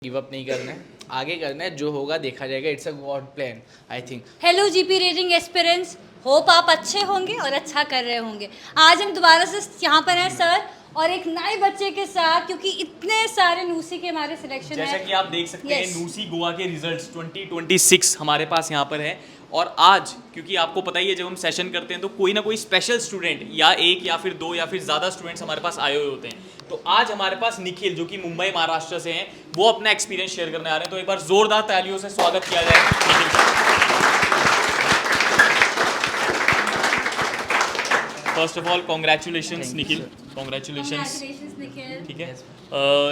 Give up नहीं करना है, आगे करना है, जो होगा देखा जाएगा। It's a God plan I think. Hello GP rating aspirants, hope आप अच्छे होंगे और अच्छा कर रहे होंगे। आज हम दोबारा से यहाँ पर हैं सर और एक नए बच्चे के साथ, क्योंकि इतने सारे नूसी के हमारे सिलेक्शन जैसा है। कि आप देख सकते हैं Yes. नूसी गोवा के रिजल्ट्स 2026 हमारे पास यहाँ पर है। और आज क्योंकि आपको पता ही है जब हम सेशन करते हैं तो कोई ना कोई स्पेशल स्टूडेंट या एक या फिर दो या फिर ज़्यादा स्टूडेंट्स हमारे पास आए हुए होते हैं। तो आज हमारे पास निखिल जो कि मुंबई महाराष्ट्र से हैं, वो अपना एक्सपीरियंस शेयर करने आ रहे हैं। तो एक बार जोरदार तालियों से स्वागत किया जाए निखिल का। First of all congratulations Nikhil, congratulations. Nikhil. ठीक है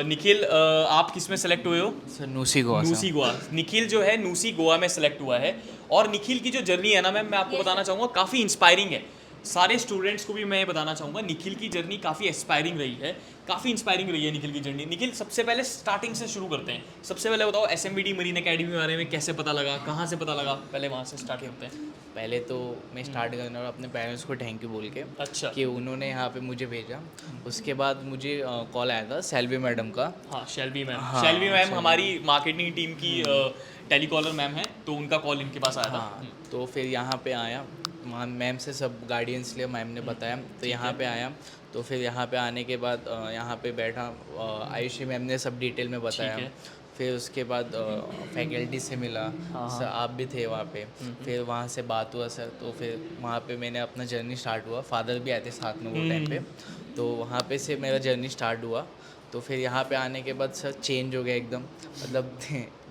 निखिल, आप किस में सेलेक्ट हुए हो? सर नूसी गोवा नूसी गोवा। निखिल जो है नूसी गोवा में सेलेक्ट हुआ है। और निखिल की जो जर्नी है ना मैम, मैं आपको बताना चाहूँगा काफ़ी इंस्पायरिंग है। सारे स्टूडेंट्स को भी मैं ये बताना चाहूँगा निखिल की जर्नी काफ़ी इंस्पायरिंग रही है, काफ़ी इंस्पायरिंग रही है निखिल की जर्नी। निखिल, सबसे पहले स्टार्टिंग से शुरू करते हैं। सबसे पहले बताओ SMBD मरीन अकेडमी के बारे में कैसे पता लगा, कहाँ से पता लगा, पहले वहाँ से स्टार्ट करते हैं। पहले तो मैं स्टार्ट करना और अपने पेरेंट्स को थैंक यू बोल के अच्छा। कि उन्होंने यहाँ पे मुझे भेजा। उसके बाद मुझे कॉल आया था सेल्वी मैडम का। हाँ, शेल्वी मैम। हाँ, शेल्वी मैम शेल्वी। हमारी मार्केटिंग टीम की टेलीकॉलर मैम है, तो उनका कॉल इनके पास आया था। हाँ, तो फिर यहाँ पे आया, वहाँ मैम से सब गाइडेंस लिया, मैम ने बताया तो यहाँ पे आया। तो फिर यहाँ पे आने के बाद यहाँ पे बैठा, आयुषी मैम ने सब डिटेल में बताया। ठीक है। फिर उसके बाद फैकल्टी से मिला, सर आप भी थे वहाँ पे। फिर वहाँ से बात हुआ सर, तो फिर वहाँ पे मैंने अपना जर्नी स्टार्ट हुआ। फादर भी आए थे साथ में वो टाइम पे, तो वहाँ पे से मेरा जर्नी स्टार्ट हुआ। तो फिर यहाँ पे आने के बाद सर चेंज हो गया एकदम, मतलब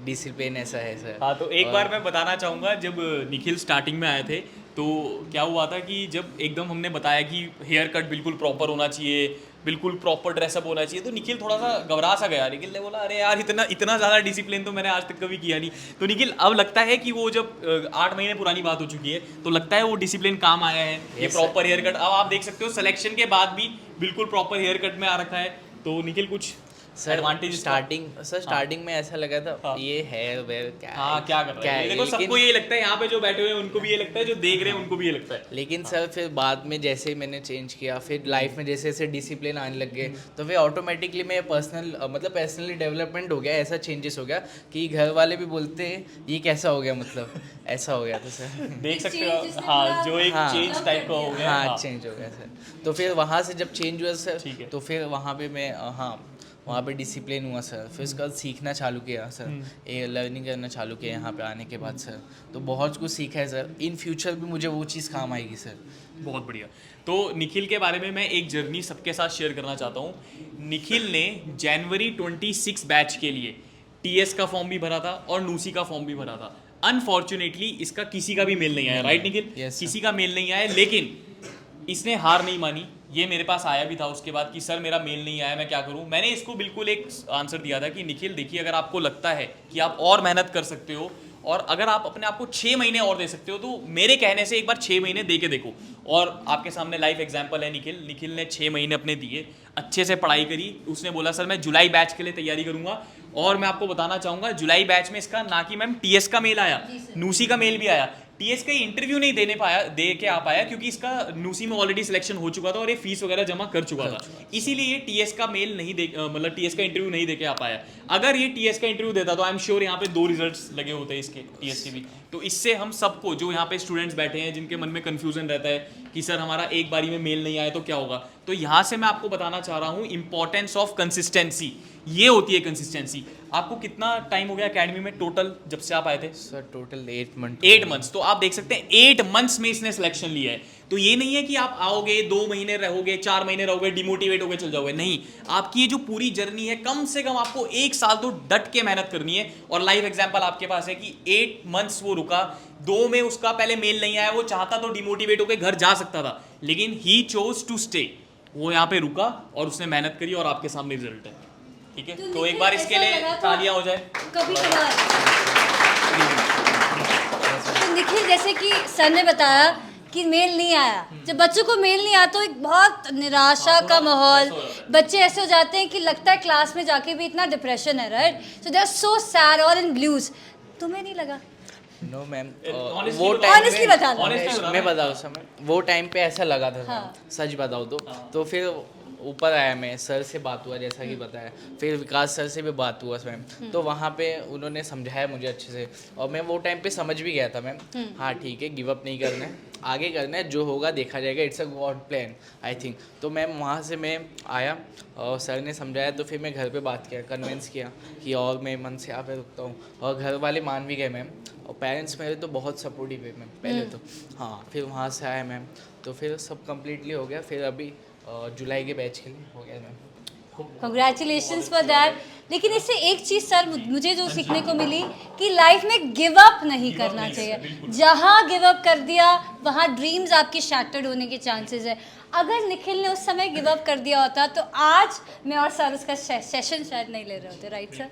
डिसिप्लिन ऐसा है सर। हाँ, तो एक बार मैं बताना चाहूँगा, जब निखिल स्टार्टिंग में आए थे तो क्या हुआ था कि जब एकदम हमने बताया कि हेयर कट बिल्कुल प्रॉपर होना चाहिए, बिल्कुल प्रॉपर ड्रेसअप होना चाहिए, तो निखिल थोड़ा सा घबरा सा गया। निखिल ने बोला अरे यार इतना इतना ज़्यादा डिसिप्लिन तो मैंने आज तक कभी किया नहीं। तो निखिल, अब लगता है कि वो जब 8 महीने पुरानी बात हो चुकी है तो लगता है वो डिसिप्लिन काम आया है, ये प्रॉपर हेयर कट। अब आप देख सकते हो सिलेक्शन के बाद भी बिल्कुल प्रॉपर हेयर कट में आ रखा है। तो निखिल, कुछ सर एडवांटेज स्टार्टिंग में ऐसा लगा था हाँ। ये हेयर वेयर क्या हाँ, क्या कर रहा है? देखो, सबको ये लगता है, यहाँ पे जो बैठे हुए हैं उनको भी ये लगता है, जो देख रहे हैं उनको भी ये लगता है। लेकिन सर फिर बाद में जैसे ही मैंने चेंज किया, फिर लाइफ में जैसे जैसे डिसिप्लिन आने लग गए, तो फिर ऑटोमेटिकली मैं पर्सनली डेवलपमेंट हो गया। ऐसा चेंजेस हो गया कि घर वाले भी बोलते हैं ये कैसा हो गया, मतलब ऐसा हो गया था सर। देख सकते हो, हाँ, जो एक हाँ। चेंज टाइप का हो गया। हाँ, चेंज हो गया सर। तो फिर वहाँ से जब चेंज हुआ सर, ठीक है। तो फिर वहाँ पे मैं वहाँ पे डिसिप्लिन हुआ सर। फिर उसके बाद सीखना चालू किया सर, ये लर्निंग करना चालू किया यहाँ पे आने के बाद सर। तो बहुत कुछ सीखा है सर, इन फ्यूचर भी मुझे वो चीज़ काम आएगी सर। बहुत बढ़िया। तो निखिल के बारे में मैं एक जर्नी सबके साथ शेयर करना चाहता हूँ। निखिल ने जनवरी 26 बैच के लिए TS का फॉर्म भी भरा था और नूसी का फॉर्म भी भरा था। अनफॉर्चुनेटली इसका किसी का भी मेल नहीं आया, राइट निखिल? Yes, sir. किसी का मेल नहीं आया, लेकिन इसने हार नहीं मानी। ये मेरे पास आया भी था उसके बाद कि सर मेरा मेल नहीं आया, मैं क्या करूं। मैंने इसको बिल्कुल एक आंसर दिया था कि निखिल देखिए, अगर आपको लगता है कि आप और मेहनत कर सकते हो और अगर आप अपने आप को 6 महीने और दे सकते हो, तो मेरे कहने से एक बार 6 महीने दे के देखो। और आपके सामने लाइव एग्जाम्पल है निखिल ने 6 महीने अपने दिए, अच्छे से पढ़ाई करी। उसने बोला सर मैं जुलाई बैच के लिए तैयारी करूंगा। और मैं आपको बताना चाहूँगा, जुलाई बैच में इसका ना कि मैम TS का मेल आया, नूसी का मेल भी आया। TS का इंटरव्यू नहीं दे के आ पाया क्योंकि इसका नूसी में ऑलरेडी सिलेक्शन हो चुका था और ये फीस वगैरह जमा कर चुका था, इसीलिए TS का मेल नहीं दे, मतलब TS का इंटरव्यू नहीं दे के आ पाया। अगर ये TS का इंटरव्यू देता तो आई एम श्योर यहाँ पे 2 रिजल्ट्स लगे होते इसके, TS के भी। तो इससे हम सबको, जो यहाँ पे स्टूडेंट्स बैठे हैं जिनके मन में कंफ्यूजन रहता है कि सर हमारा एक बारी में मेल नहीं आया तो क्या होगा, तो यहाँ से मैं आपको बताना चाह रहा हूँ इंपॉर्टेंस ऑफ कंसिस्टेंसी। ये होती है कंसिस्टेंसी। आपको कितना टाइम हो गया एकेडमी में टोटल जब से आप आए थे? Sir total 8 month. 8 मंथ्स। तो आप देख सकते हैं 8 मंथ्स में इसने सिलेक्शन लिया है। तो ये नहीं है कि आप आओगे 2 महीने रहोगे, 4 महीने रहोगे, डिमोटिवेट होकर चल जाओगे। नहीं, आपकी ये जो पूरी जर्नी है, कम से कम आपको 1 साल तो डट के मेहनत करनी है। और लाइव एग्जांपल आपके पास है कि 8 मंथ्स वो रुका, 2 में उसका पहले मेल नहीं आया, वो चाहता तो डिमोटिवेट होकर घर जा सकता था, लेकिन ही चोज टू स्टे। वो यहाँ पे रुका और उसने मेहनत करी और आपके सामने रिजल्ट है। ठीक है, तो एक बार इसके लिए तालियां हो जाए कभी कभार। तो निखिल, जैसे कि सर ने बताया कि मेल नहीं आया, जब बच्चों को मेल नहीं आता तो एक बहुत निराशा का माहौल, बच्चे ऐसे हो जाते हैं कि लगता है क्लास में जाके भी इतना डिप्रेशन है, right? So they are so sad और इन ब्लूज। तुम्हें नहीं लगा? नो मैम, Honestly वो बताओ। टाइम Honestly बता दो। Honestly बताओ। मैं बताऊँ समय वो टाइम पे ऐसा लगा था हाँ। सच बताऊँ तो फिर ऊपर आया मैं, सर से बात हुआ जैसा कि बताया, फिर विकास सर से भी बात हुआ मैम, तो वहाँ पे उन्होंने समझाया मुझे अच्छे से, और मैं वो टाइम पे समझ भी गया था मैम। हाँ ठीक है, गिव अप नहीं करना है, आगे करना है, जो होगा देखा जाएगा, it's a God plan I think. तो मैम वहाँ से मैं आया और सर ने समझाया, तो फिर मैं घर पे बात किया, कन्विंस किया कि और मैं मन से यहाँ पे रुकता हूँ, और घर वाले मान भी गए मैम, और पेरेंट्स मेरे तो बहुत सपोर्टिव है मैम पहले तो। हाँ, फिर वहाँ से आया मैम, तो फिर सब कम्प्लीटली हो गया, फिर अभी जुलाई के बैच के लिए हो गया मैम। Congratulations for that. लेकिन इससे एक चीज़ सर मुझे जो सीखने को मिली कि लाइफ में गिव अप नहीं करना चाहिए। जहाँ गिव अप कर दिया वहाँ ड्रीम्स आपकी शैटर्ड होने के चांसेस है। अगर निखिल ने उस समय गिव अप कर दिया होता तो आज मैं और सर उसका सेशन शायद नहीं ले रहे होते, राइट सर?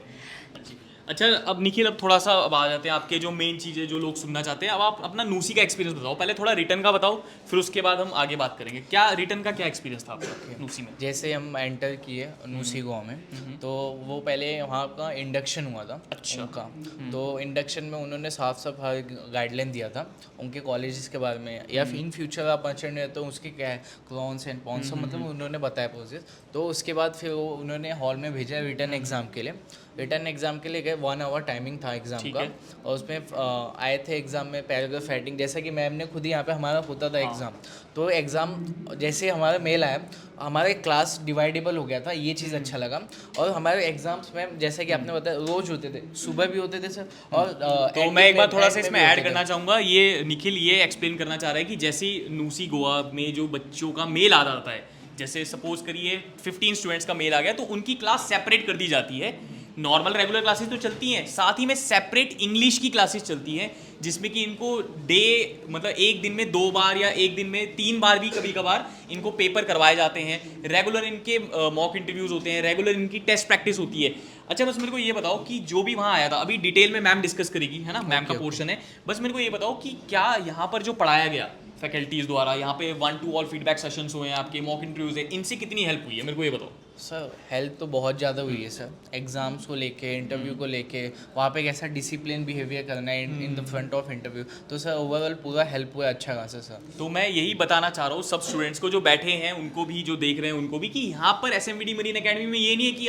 अच्छा, अब निखिल, अब थोड़ा सा अब आ जाते हैं आपके जो मेन चीज़ें जो लोग सुनना चाहते हैं। अब आप अपना नूसी का एक्सपीरियंस बताओ, पहले थोड़ा रिटर्न का बताओ, फिर उसके बाद हम आगे बात करेंगे। क्या रिटर्न का क्या एक्सपीरियंस था आपका नूसी में? जैसे हम एंटर किए नूसी गाँव में, तो वो पहले वहाँ का इंडक्शन हुआ था उनका, तो इंडक्शन में उन्होंने साफ साफ हर गाइडलाइन दिया था उनके कॉलेजेस के बारे में, या फिर इन फ्यूचर आप मर्चेंट है तो उसके क्या है क्लॉन्स एंड पॉन्स, मतलब उन्होंने बताया प्रोसेस। तो उसके बाद फिर वो उन्होंने हॉल में भेजा रिटर्न एग्ज़ाम के लिए। रिटर्न एग्ज़ाम के लिए गए, 1 आवर टाइमिंग था एग्ज़ाम का, और उसमें आए थे एग्ज़ाम में पैराग्राफ राइटिंग, जैसा कि मैम ने खुद ही यहाँ पे हमारा होता था एग्ज़ाम। तो एग्ज़ाम जैसे हमारा मेल आया, हमारे क्लास डिवाइडेबल हो गया था, ये चीज़ अच्छा लगा। और हमारे एग्ज़ाम्स में जैसे कि आपने बताया रोज़ होते थे, सुबह भी होते थे सर, और तो मैं एक बार थोड़ा सा इसमें ऐड करना चाहूँगा। ये निखिल ये एक्सप्लेन करना चाह रहा है कि जैसे नूसी गोवा में जो बच्चों का मेल आ जाता है, जैसे सपोज करिए 15 स्टूडेंट्स का मेल आ गया, तो उनकी क्लास सेपरेट कर दी जाती है। नॉर्मल रेगुलर क्लासेस तो चलती हैं, साथ ही में सेपरेट इंग्लिश की क्लासेस चलती हैं, जिसमें कि इनको डे मतलब एक दिन में 2 बार या एक दिन में 3 बार भी कभी कभार इनको पेपर करवाए जाते हैं। रेगुलर इनके मॉक इंटरव्यूज़ होते हैं, रेगुलर इनकी टेस्ट प्रैक्टिस होती है। अच्छा, बस मेरे को ये बताओ कि जो भी वहाँ आया था, अभी डिटेल में मैम डिस्कस करेगी, है ना, मैम का पोर्शन है। बस मेरे को ये बताओ कि क्या यहाँ पर जो पढ़ाया गया फैकल्टीज़ द्वारा, यहाँ पे 1-to-all फीडबैक सेशंस हुए हैं, आपके मॉक इंटरव्यूज़ है, इनसे कितनी हेल्प हुई है, मेरे को ये बताओ। सर हेल्प तो बहुत ज़्यादा हुई है सर, एग्ज़ाम्स को लेके, इंटरव्यू को लेके, वहाँ पे कैसा डिसिप्लिन बिहेवियर करना है in the front of interview, तो सर ओवरऑल पूरा हेल्प हुआ अच्छा खासा सर। तो मैं यही बताना चाह रहा हूँ सब स्टूडेंट्स को जो बैठे हैं, उनको भी, जो देख रहे हैं उनको भी, कि यहाँ पर SMVD मरीन एकेडमी में ये नहीं है कि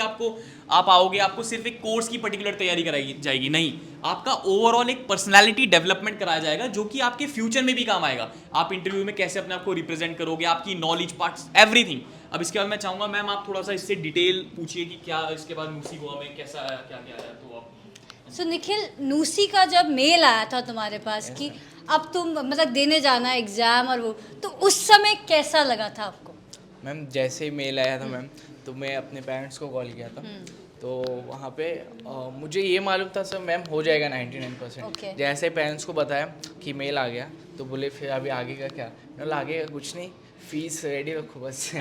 आप आओगे आपको सिर्फ एक कोर्स की पर्टिकुलर तैयारी कराई जाएगी, नहीं, आपका ओवरऑल एक पर्सनालिटी डेवलपमेंट कराया जाएगा जो कि आपके फ्यूचर में भी काम आएगा। आप इंटरव्यू में कैसे अपने आप को रिप्रेजेंट करोगे, आपकी नॉलेज पार्ट्स, एवरीथिंग। अब इसके बाद मैं चाहूँगा मैम आप थोड़ा सा इससे डिटेल पूछिए कि क्या इसके बाद नूसी गोवा में कैसा आया, क्या क्या आया, तो आप। सो निखिल, नूसी का जब मेल आया था तुम्हारे पास कि अब तुम मतलब देने जाना एग्ज़ाम और वो, तो उस समय कैसा लगा था आपको? मैम जैसे ही मेल आया था मैम, तो मैं अपने पेरेंट्स को कॉल किया था, तो वहाँ पे मुझे ये मालूम था सर मैम हो जाएगा 99%। Okay. जैसे पेरेंट्स को बताया कि मेल आ गया, तो बोले फिर अभी आगे का क्या? मतलब आगे का कुछ नहीं, फीस रेडी रखो बस। तो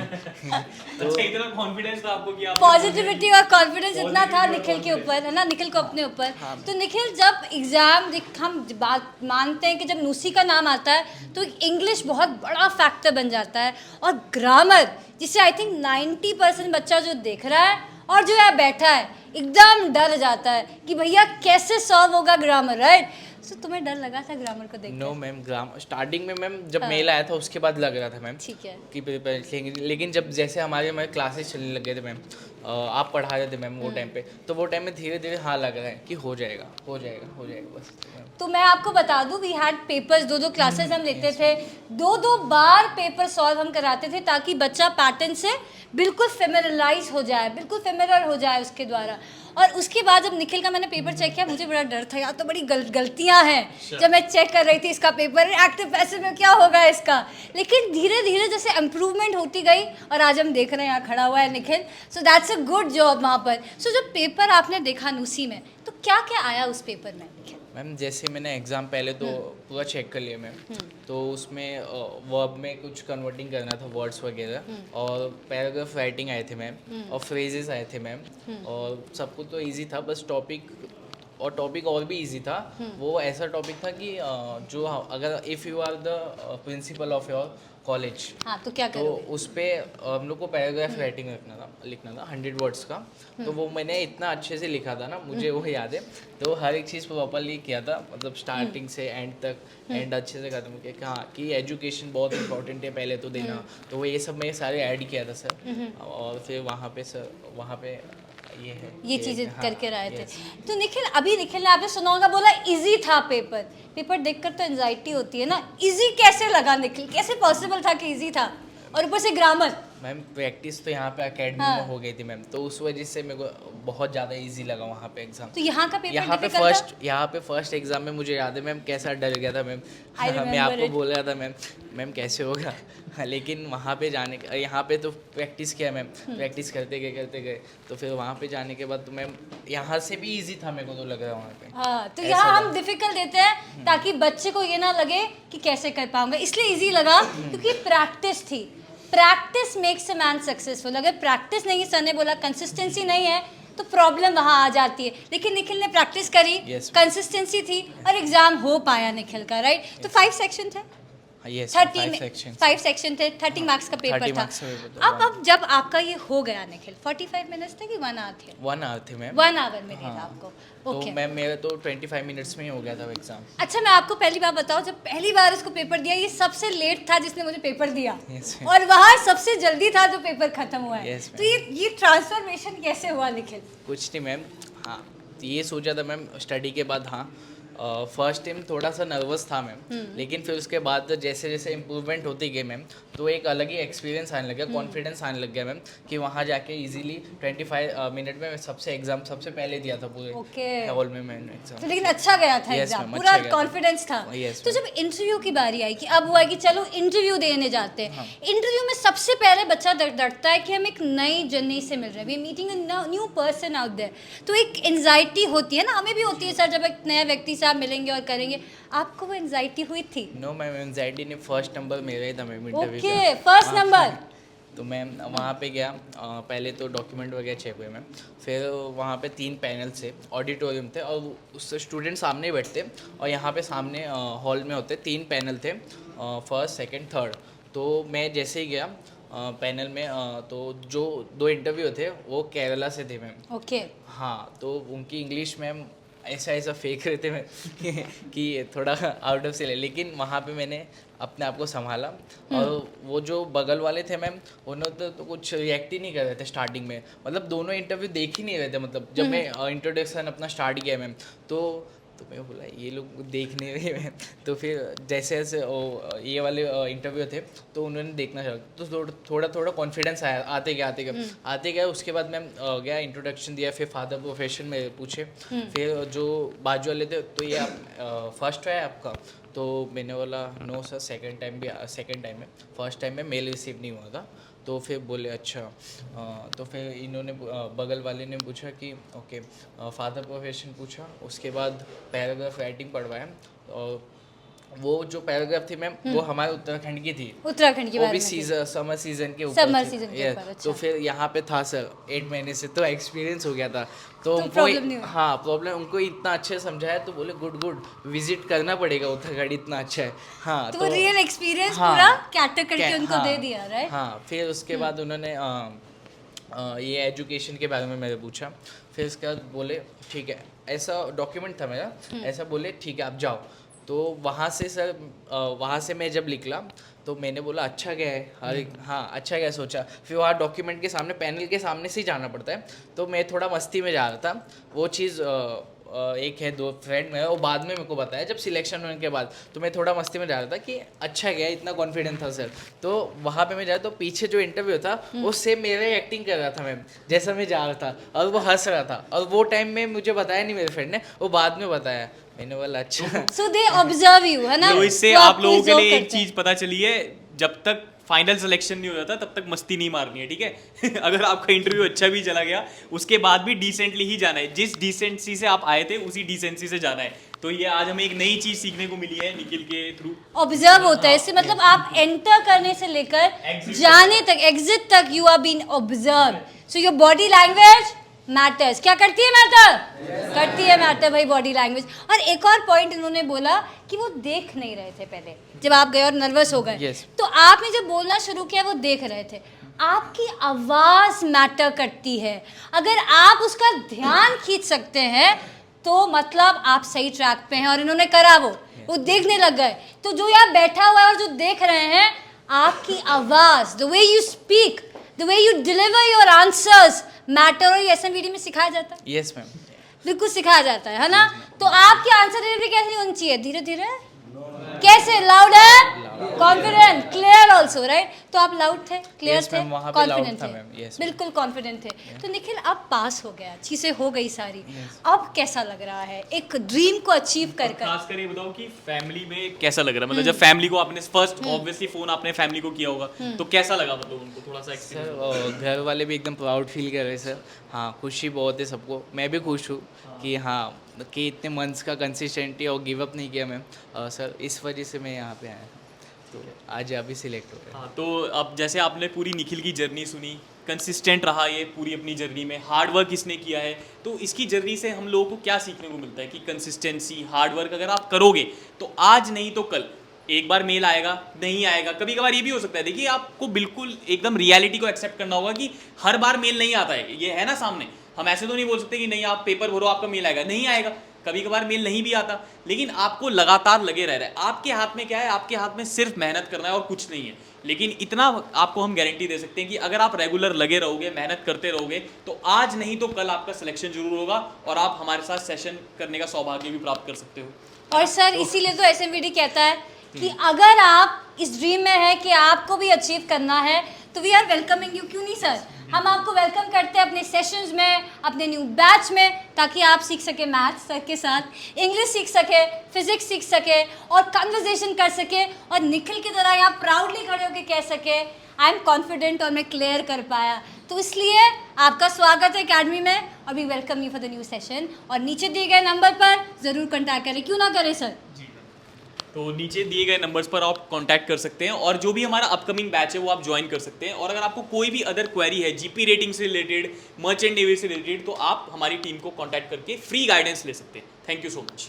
अच्छा, इतना कॉन्फिडेंस था आपको कि आप पॉजिटिविटी और कॉन्फिडेंस इतना था निखिल के ऊपर, है ना, निखिल को अपने ऊपर। तो निखिल, जब एग्ज़ाम हम बात मानते हैं कि जब नूसी का नाम आता है तो इंग्लिश बहुत बड़ा फैक्टर बन जाता है, और ग्रामर जिसे आई थिंक 90% बच्चा जो देख रहा है और जो यहाँ बैठा है एकदम डर जाता है कि भैया कैसे सॉल्व होगा ग्रामर, राइट? सो तुम्हें डर लगा था ग्रामर को देख के? नो मैम, ग्रामर स्टार्टिंग में मैम जब मेल आया था उसके बाद लग रहा था मैम, ठीक है, कि प्रिपेयर, लेकिन जब जैसे हमारे क्लासेस चलने लग गए थे मैम, आप पढ़ा रहे थे मैम वो टाइम पे, तो वो टाइम में धीरे धीरे हाँ लग रहा है कि हो जाएगा हो जाएगा हो जाएगा बस। तो मैं आपको बता दूं, वी हैड पेपर्स, 2-2 क्लासेस हम लेते थे, 2-2 बार पेपर सॉल्व हम कराते थे ताकि बच्चा पैटर्न से बिल्कुल फेमिलराइज हो जाए, बिल्कुल फेमिलर हो जाए उसके द्वारा। और उसके बाद जब निखिल का मैंने पेपर चेक किया, मुझे बड़ा डर था यार, तो बड़ी गलतियां हैं जब मैं चेक कर रही थी इसका पेपर, एक्टिव पैसिव में क्या होगा इसका। लेकिन धीरे धीरे जैसे इम्प्रूवमेंट होती गई और आज हम देख रहे हैं यहाँ खड़ा हुआ है Nikhil, so that's a good job वहाँ पर। सो जब पेपर आपने देखा नूसी में, तो क्या क्या आया उस पेपर में? मैम जैसे मैंने एग्ज़ाम पहले तो पूरा चेक कर लिया मैम, तो उसमें वर्ब में कुछ कन्वर्टिंग करना था, वर्ड्स वगैरह, और पैराग्राफ राइटिंग आए थे मैम, और फ्रेजेस आए थे मैम, और सब कुछ तो इजी था, बस टॉपिक और टॉपिक और भी इजी था। वो ऐसा टॉपिक था कि जो अगर if you are the principal of your college, हाँ तो क्या तो करो। उस पे हम लोग को पैराग्राफ राइटिंग लिखना था 100 वर्ड्स का। तो वो मैंने इतना अच्छे से लिखा था ना, मुझे वो याद है। तो हर एक चीज़ प्रॉपरली किया था, मतलब स्टार्टिंग से एंड तक, एंड अच्छे से खत्म किया। हाँ कि एजुकेशन बहुत इंपॉर्टेंट है पहले तो देना, तो वो ये सब मैं सारे ऐड किया था सर। और फिर वहाँ पे सर, वहाँ पे ये है ये कि- चीजें हाँ, करके रहे थे। yes। तो निखिल, अभी निखिल ने आपने सुना होगा, बोला इजी था पेपर। पेपर देखकर तो एंजाइटी होती है ना, इजी कैसे लगा निखिल, कैसे पॉसिबल था कि इजी था, और ऊपर से ग्रामर। मैम प्रैक्टिस तो यहाँ पे एकेडमी हाँ। में हो गई थी मैम, तो उस वजह से मेरे को बहुत ज़्यादा इजी लगा वहाँ पे एग्ज़ाम। तो यहाँ का पेपर डिफिकल्ट था? यहाँ पे फर्स्ट एग्जाम में मुझे याद है मैम कैसा डर गया था मैम। I remember मैं आपको it. बोल रहा था मैम कैसे होगा। हाँ, लेकिन वहाँ पे जाने का, यहाँ पे तो प्रैक्टिस किया मैम, प्रैक्टिस करते गए तो फिर वहाँ पे जाने के बाद तो मैम यहाँ से भी इजी था मेरे को तो लग रहा है वहाँ पे। हाँ, तो ऐसा यहाँ हम लगा। डिफिकल्ट देते हैं ताकि बच्चे को ये ना लगे कि कैसे कर पाऊंगा, इसलिए इजी लगा क्योंकि प्रैक्टिस थी। Practice makes a man successful. अगर प्रैक्टिस नहीं, सर ने बोला कंसिस्टेंसी नहीं है, तो प्रॉब्लम वहाँ आ जाती है। लेकिन निखिल ने प्रैक्टिस करी, Yes, कंसिस्टेंसी थी, और एग्जाम हो पाया निखिल का, राइट। तो 5 सेक्शन थे, यस 5 सेक्शन थे, 30 मार्क्स का पेपर 30 था। marks का पेपर था, अब जब आपका ये हो गया निखिल, 45 मिनट्स थे कि 1 आवर थे? 1 आवर थे मैम। 1 आवर में दिया हाँ। आपको, तो ओके। मैम मेरा तो 25 मिनट्स में ही हो गया था एग्जाम। अच्छा, मैं आपको पहली बार बताऊं, जब पहली बार उसको पेपर दिया, ये सबसे लेट था जिसने मुझे पेपर दिया, Yes, ma'am. और वहाँ सबसे जल्दी था जो पेपर खत्म हुआ है। Yes, तो ये ट्रांसफॉर्मेशन कैसे हुआ निखिल? कुछ नहीं मैम, हाँ ये सोचा था मैम स्टडी के बाद। हाँ फर्स्ट टाइम थोड़ा सा नर्वस था मैम, लेकिन फिर उसके बाद जैसे जैसे इम्प्रूवमेंट होती गई मैम, तो एक अलग ही एक्सपीरियंस आने लग गया, कॉन्फिडेंस आने लग गया मैम, कि वहाँ जाके इजीली 25 मिनट में मैं एग्ज़ाम सबसे पहले दिया था पूरे Okay. हॉल में मैंने एग्ज़ाम। तो लेकिन अच्छा गया था Yes, एग्जाम, ma'am, पूरा अच्छा गया था। कॉन्फिडेंस था। Yes, तो ma'am. जब इंटरव्यू की बारी आई कि अब हुआ कि चलो इंटरव्यू देने जाते हैं, इंटरव्यू में सबसे पहले बच्चा डरता है कि हम एक नई जर्नी से मिल रहे हैं, we meeting a new person out there. तो एक एंजाइटी होती है ना, हमें भी होती है सर, जब एक नया व्यक्ति से आप मिलेंगे और करेंगे। आपको वो एंजाइटी हुई थी? नो मैम, एंजाइटी ने फर्स्ट नंबर मेरा ही था ma'am interview okay, first number. तो मैम वहाँ पे गया, पहले तो डॉक्यूमेंट वगैरह चेक हुए मैम, फिर वहाँ पे 3 पैनल से ऑडिटोरियम थे, और उससे स्टूडेंट सामने बैठते, और यहाँ पे सामने हॉल में होते 3 पैनल थे, फर्स्ट सेकंड थर्ड। तो मैं जैसे ही गया पैनल में, तो जो 2 इंटरव्यू थे वो केरला से थे मैम। ओके। हाँ, तो उनकी इंग्लिश मैम ऐसा फेंक रहे थे मैं कि थोड़ा आउट ऑफ से, लेकिन वहाँ पे मैंने अपने आप को संभाला। और वो जो बगल वाले थे मैम, उन्होंने तो कुछ रिएक्ट ही नहीं कर रहे थे स्टार्टिंग में, मतलब दोनों इंटरव्यू देख ही नहीं रहे थे। मतलब जब मैं इंट्रोडक्शन अपना स्टार्ट किया मैम, तो मैं बोला ये लोग देख नहीं रहे मैम। तो फिर जैसे जैसे ये वाले इंटरव्यू थे, तो उन्होंने देखना चाहा, तो थोड़ा कॉन्फिडेंस आया, आते गया। उसके बाद मैम गया, इंट्रोडक्शन दिया, फिर फादर प्रोफेशन में पूछे, फिर जो बाजू वाले थे, तो ये आप फर्स्ट है आपका? तो मैंने बोला नो सर, सेकंड टाइम में, फर्स्ट टाइम में मेल रिसीव नहीं हुआ था। तो फिर बोले अच्छा। तो फिर इन्होंने बगल वाले ने पूछा कि ओके, फादर प्रोफेशन पूछा, उसके बाद पैराग्राफ राइटिंग पढ़वाया। और वो जो पैराग्राफ थी मैम, वो हमारे उत्तराखंड की थी, उत्तराखंड की वो बात भी में समर सीजन के ऊपर समर थी। सीजन के Yes, ऊपर, अच्छा। तो फिर यहाँ पे था सर 8 महीने से, तो एक्सपीरियंस हो गया था। तो उनको प्रॉब्लम नहीं हुई? हाँ प्रॉब्लम, उनको इतना अच्छे समझाया, तो बोले गुड विजिट करना पड़ेगा उत्तराखंड, इतना अच्छा है। हाँ तो वो रियल एक्सपीरियंस हाँ, पूरा कैटर करके क्या- उनको हाँ, दे दिया, राइट? हाँ, फिर उसके बाद उन्होंने ये एजुकेशन के बारे में मेरे पूछा। फिर उसके बाद बोले ठीक है, ऐसा डॉक्यूमेंट था मेरा, ऐसा बोले ठीक है आप जाओ। तो वहाँ से सर, वहाँ से मैं जब निकला, तो मैंने बोला अच्छा गया है, हाँ अच्छा गया सोचा। फिर वहाँ डॉक्यूमेंट के सामने, पैनल के सामने से ही जाना पड़ता है, तो मैं थोड़ा मस्ती में जा रहा था। वो चीज़ एक है 2 फ्रेंड में, वो बाद में मेरे को बताया जब सिलेक्शन होने के बाद। तो मैं थोड़ा मस्ती में जा रहा था कि अच्छा गया, इतना कॉन्फिडेंट था सर। तो वहाँ पे मैं जा, तो पीछे जो इंटरव्यू था वो सेम मेरा ही एक्टिंग कर रहा था मैम, जैसा मैं जा रहा था, और वो हंस रहा था। और वो टाइम में मुझे बताया नहीं मेरे फ्रेंड ने, वो बाद में बताया। मैंने बोला अच्छा। सो दे ऑब्जर्व यू, है ना? तो इससे वो आप आपको लोगों के observe लिए एक करते हैं। चीज पता चली है, जब तक फाइनल सिलेक्शन नहीं हो जाता तब तक मस्ती नहीं मारनी है, ठीक है? अगर आपका इंटरव्यू अच्छा भी चला गया, उसके बाद भी डिसेंटली ही जाना है, जिस डिसेंसी से आप आए थे उसी डिसेंसी से जाना है। तो ये आज हमें एक नई चीज सीखने को मिली है निखिल के थ्रू। ऑब्जर्व होता है इससे, मतलब आप एंटर करने से लेकर Exit जाने तक, एग्जिट तक, you are been observe. So your body language, matters. क्या करती है मैटर? करती है मैटर भाई बॉडी लैंग्वेज। और एक और पॉइंट इन्होंने बोला कि वो देख नहीं रहे थे पहले, जब आप गए और नर्वस हो गए Yes. तो आपने जब बोलना शुरू किया वो देख रहे थे। आपकी आवाज़ मैटर करती है, अगर आप उसका ध्यान खींच सकते हैं तो मतलब आप सही ट्रैक पे हैं। और इन्होंने करा वो देखने लग गए। तो जो यहाँ बैठा हुआ है और जो देख रहे हैं, आपकी आवाज़, the way you speak, the way you deliver your answers matter. और ये एसएमवीडी में सिखाया जाता है, यस मैम। बिल्कुल सिखाया जाता है ना। तो आपकी आंसर डिलीवरी कैसी होनी चाहिए? धीरे धीरे, कैसे? Louder, confident, clear also, right? तो आप लाउड थे, क्लियर Yes, थे, ma'am, वहाँ पे loud कॉन्फिडेंट था, थे, ma'am. Yes, ma'am. बिल्कुल कॉन्फिडेंट थे। तो निखिल अब पास हो गया, चीज़ें हो गई सारी, अब कैसा लग रहा है एक ड्रीम को अचीव कर कर? खास कर ये बताओ कि फैमिली में कैसा लग रहा है, मतलब जब फैमिली को आपने फर्स्ट ऑब्वियसली फोन आपने फैमिली को किया होगा, तो कैसा लगा, मतलब उनको थोड़ा सा एक्सपीरियंस? सर घर वाले भी एकदम प्राउड फील कर रहे हैं सर। हाँ, खुशी बहुत है सबको, मैं भी खुश हूँ कि हाँ कि इतने मंथ्स का कंसिस्टेंटी और गिव अप नहीं किया मैम। सर इस वजह से मैं यहाँ पे आया, तो आज अभी सिलेक्ट हो गया। हाँ, तो अब जैसे आपने पूरी निखिल की जर्नी सुनी, कंसिस्टेंट रहा ये पूरी अपनी जर्नी में, हार्ड वर्क इसने किया है, तो इसकी जर्नी से हम लोगों को क्या सीखने को मिलता है कि कंसिस्टेंसी, हार्ड वर्क अगर आप करोगे तो आज नहीं तो कल एक बार मेल आएगा, नहीं आएगा, कभी कभार ये भी हो सकता है। देखिए आपको बिल्कुल एकदम रियलिटी को एक्सेप्ट करना होगा कि हर बार मेल नहीं आता है, ये है ना सामने। हम ऐसे तो नहीं बोल सकते कि नहीं आप पेपर भरो आपका मेल आएगा, नहीं आएगा, कभी कभार मेल नहीं भी आता, लेकिन आपको लगातार लगे रह रहा है। आपके हाथ में क्या है? आपके हाथ में सिर्फ मेहनत करना है और कुछ नहीं है। लेकिन इतना आपको हम गारंटी दे सकते हैं कि अगर आप रेगुलर लगे रहोगे, मेहनत करते रहोगे, तो आज नहीं तो कल आपका सिलेक्शन जरूर होगा और आप हमारे साथ सेशन करने का सौभाग्य भी प्राप्त कर सकते हो। और सर इसीलिए तो एसएमवीडी कहता है कि अगर आप इस ड्रीम में है कि आपको भी अचीव करना है तो वी आर वेलकमिंग यू। क्यों नहीं सर, हम आपको वेलकम करते हैं अपने सेशंस में, अपने न्यू बैच में, ताकि आप सीख सके मैथ्स सर के साथ, इंग्लिश सीख सके, फिजिक्स सीख सके और कन्वर्सेशन कर सके और निखिल की तरह यहाँ प्राउडली खड़े होकर कह सके आई एम कॉन्फिडेंट और मैं क्लियर कर पाया। तो इसलिए आपका स्वागत है अकेडमी में और we welcome you for the new session. और नीचे दिए गए नंबर पर ज़रूर कॉन्टैक्ट करें, क्यों ना करें सर। तो नीचे दिए गए नंबर्स पर आप कांटेक्ट कर सकते हैं और जो भी हमारा अपकमिंग बैच है वो आप ज्वाइन कर सकते हैं। और अगर आपको कोई भी अदर क्वेरी है जीपी रेटिंग से रिलेटेड, मर्चेंट नेवी से रिलेटेड, तो आप हमारी टीम को कांटेक्ट करके फ्री गाइडेंस ले सकते हैं। Thank you so much.